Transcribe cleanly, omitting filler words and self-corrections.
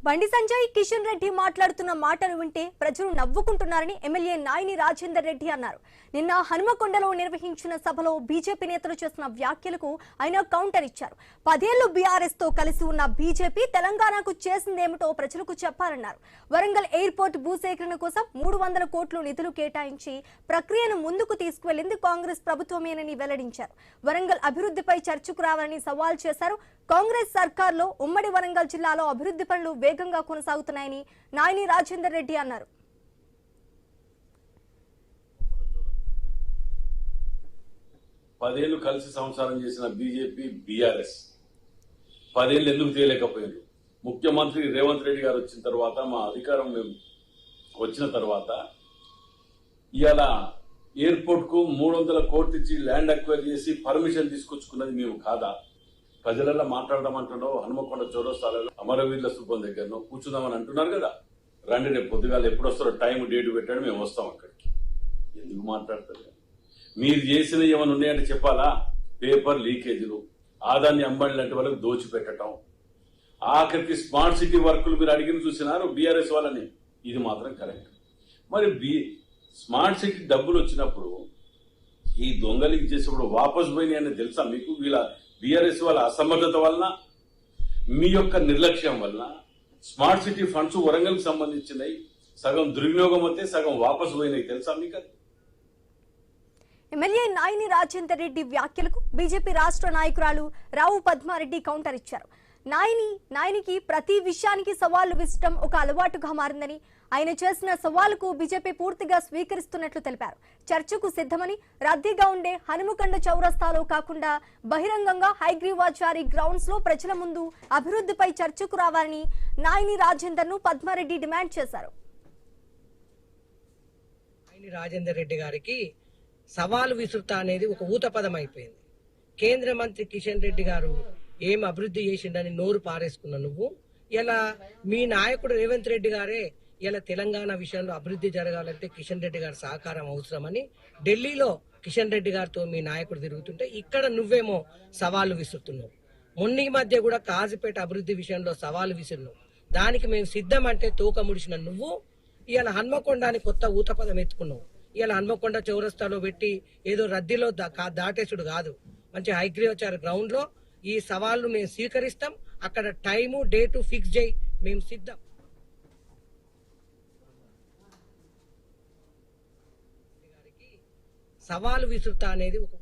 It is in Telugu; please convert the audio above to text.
బండి సంజయ్ కిషన్ రెడ్డి మాట్లాడుతున్న మాటలు వింటే ప్రజలు నవ్వుకుంటున్నారని ఎమ్మెల్యే నాయిని రాజేందర్ రెడ్డి అన్నారు. నిన్న హనుమకొండలో నిర్వహించిన సభలో బీజేపీ నేతలు చేసిన వ్యాఖ్యలకు ఆయన కౌంటర్ ఇచ్చారు. 10 ఏళ్లు బీఆర్ఎస్ తో కలిసి ఉన్న బీజేపీ తెలంగాణకు చేసిందేమిటో ప్రజలకు చెప్పాలన్నారు. వరంగల్ ఎయిర్పోర్ట్ భూసేకరణ కోసం 300 కోట్లు నిధులు కేటాయించి ప్రక్రియను ముందుకు తీసుకువెళ్లింది కాంగ్రెస్ ప్రభుత్వమేనని వెల్లడించారు. వరంగల్ అభివృద్ధిపై చర్చకు రావాలని సవాల్ చేశారు. కాంగ్రెస్ సర్కార్లో ఉమ్మడి వరంగల్ జిల్లాలో అభివృద్ధి పనులు వేగంగా కొనసాగుతున్నాయని నాయిని రాజేందర్ రెడ్డి అన్నారు. 10 ఏళ్లు కలిసి సంసారం చేసిన బీజేపీ బీఆర్ఎస్ 10 ఏళ్లు ఎందుకు తేలేకపోయారు? ముఖ్యమంత్రి రేవంత్ రెడ్డి గారు వచ్చిన తర్వాత, మా అధికారం వచ్చిన తర్వాత ఇవాళ ఎయిర్పోర్ట్ కు 300 కోట్లు ఇచ్చి ల్యాండ్ అక్వైర్ చేసి పర్మిషన్ తీసుకొచ్చుకున్నది మేము కాదా? ప్రజలలో మాట్లాడదామంటున్నావు. హనుమకొండ చౌరస్తాలలో అమరవీరుల స్థూపం దగ్గర కూర్చుందామని అంటున్నారు కదా. రండి, రేపు పొద్దుగాల ఎప్పుడు వస్తారో టైం డేట్ పెట్టాడు, మేము వస్తాం అక్కడికి. ఎందుకు మాట్లాడతారు? మీరు చేసిన ఏమైనా ఉన్నాయంటే చెప్పాలా? పేపర్ లీకేజీలు, ఆదాన్ని అంబానీ లాంటి వాళ్ళకి దోచిపెట్టడం, ఆఖరికి స్మార్ట్ సిటీ వర్కులు మీరు అడిగిన చూసినారు బీఆర్ఎస్ వాళ్ళని. ఇది మాత్రం కరెక్ట్. మరి స్మార్ట్ సిటీ డబ్బులు వచ్చినప్పుడు ఈ దొంగలికి చేసేప్పుడు వాపసు పోయినాయి అని తెలుసా మీకు? వీళ్ళ బీఆర్ఎస్ వాళ్ళ అసమర్థత వలన, మీ యొక్క నిర్లక్ష్యం వలన స్మార్ట్ సిటీ ఫండ్స్ వరంగల్కి సంబంధించినవి సగం దుర్వినియోగం అయితే సగం వాపసు పోయినాయి. తెలుసా మీకు? ఎమ్మెల్యే నాయిని రాజేందర్ రెడ్డి వ్యాఖ్యలకు బీజేపీ రాష్ట్ర నాయకురాలు రావు పద్మారెడ్డి కౌంటర్ ఇచ్చారు. నాయనికి ప్రతి విషయానికి సవాళ్లు విసటం ఒక అలవాటుగా మారిందని, ఆయన చేసిన సవాలుకు బీజేపీ పూర్తిగా స్వీకరిస్తున్నట్లు తెలిపారు. చర్చకు సిద్ధమని, రద్దీగా ఉండే హనుమకొండ చౌరస్తాలో కాకుండా బహిరంగంగా హైగ్రీవాచారి గ్రౌండ్స్ లో ప్రజల ముందు అభివృద్ధిపై చర్చకు రావాలని నాయిని రాజేందర్ ను పద్మారెడ్డి డిమాండ్ చేశారు. నాయిని రాజేందర్ రెడ్డి గారికి సవాలు విసురుతా అనేది ఒక ఊత పదం అయిపోయింది. కేంద్ర మంత్రి కిషన్ రెడ్డి గారు ఏం అభివృద్ధి చేసిండని నోరు పారేసుకున్న నువ్వు ఇలా మీ నాయకుడు రేవంత్ రెడ్డి గారే ఇలా తెలంగాణ విషయంలో అభివృద్ధి జరగాలంటే కిషన్ రెడ్డి గారి సహకారం అవసరమని ఢిల్లీలో కిషన్ రెడ్డి గారితో మీ నాయకుడు తిరుగుతుంటే ఇక్కడ నువ్వేమో సవాలు విసురుతున్నావు. మొన్న మధ్య కూడా కాజీపేట అభివృద్ధి విషయంలో సవాలు విసురున్నావు. దానికి మేము సిద్ధం అంటే తోక ముడిచిన నువ్వు ఇలా హన్మకొండని కొత్త ఊతపదం ఎత్తుకున్నావు. ఇలా హన్మకొండ చౌరస్తాలో పెట్టి ఏదో రద్దీలో దాటేసుడు కాదు, మంచి హైగ్రీవాచార గ్రౌండ్ లో ఈ సవాళ్లు మేము స్వీకరిస్తాం. అక్కడ టైము డేటు ఫిక్స్ చేయి, మేము సిద్ధం. సవాలు విసురుతా అనేది ఒక